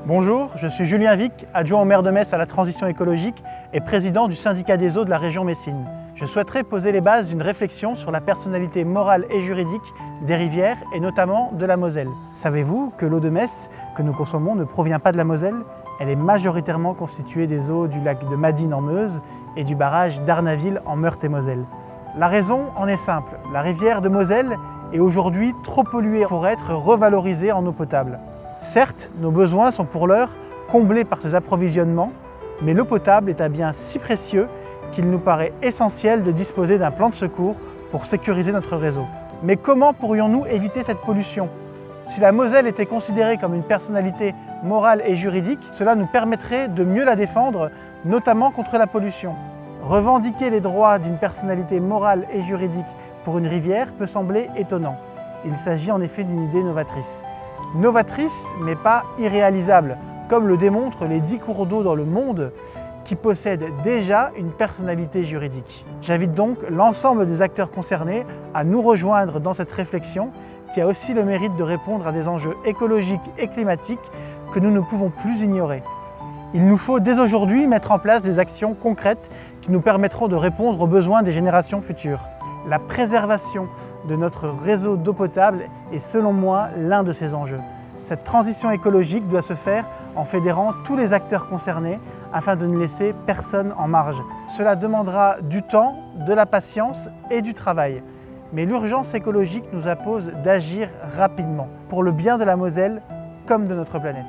Bonjour, je suis Julien Vic, adjoint au maire de Metz à la transition écologique et président du syndicat des eaux de la région Messine. Je souhaiterais poser les bases d'une réflexion sur la personnalité morale et juridique des rivières et notamment de la Moselle. Savez-vous que l'eau de Metz que nous consommons ne provient pas de la Moselle? Elle est majoritairement constituée des eaux du lac de Madine en Meuse et du barrage d'Arnaville en Meurthe-et-Moselle. La raison en est simple, la rivière de Moselle est aujourd'hui trop polluée pour être revalorisée en eau potable. Certes, nos besoins sont pour l'heure comblés par ces approvisionnements, mais l'eau potable est un bien si précieux qu'il nous paraît essentiel de disposer d'un plan de secours pour sécuriser notre réseau. Mais comment pourrions-nous éviter cette pollution? Si la Moselle était considérée comme une personnalité morale et juridique, cela nous permettrait de mieux la défendre, notamment contre la pollution. Revendiquer les droits d'une personnalité morale et juridique pour une rivière peut sembler étonnant. Il s'agit en effet d'une idée novatrice. Novatrice, mais pas irréalisable, comme le démontrent les 10 cours d'eau dans le monde qui possèdent déjà une personnalité juridique. J'invite donc l'ensemble des acteurs concernés à nous rejoindre dans cette réflexion qui a aussi le mérite de répondre à des enjeux écologiques et climatiques que nous ne pouvons plus ignorer. Il nous faut dès aujourd'hui mettre en place des actions concrètes qui nous permettront de répondre aux besoins des générations futures. La préservation de notre réseau d'eau potable est selon moi l'un de ces enjeux. Cette transition écologique doit se faire en fédérant tous les acteurs concernés afin de ne laisser personne en marge. Cela demandera du temps, de la patience et du travail. Mais l'urgence écologique nous impose d'agir rapidement pour le bien de la Moselle comme de notre planète.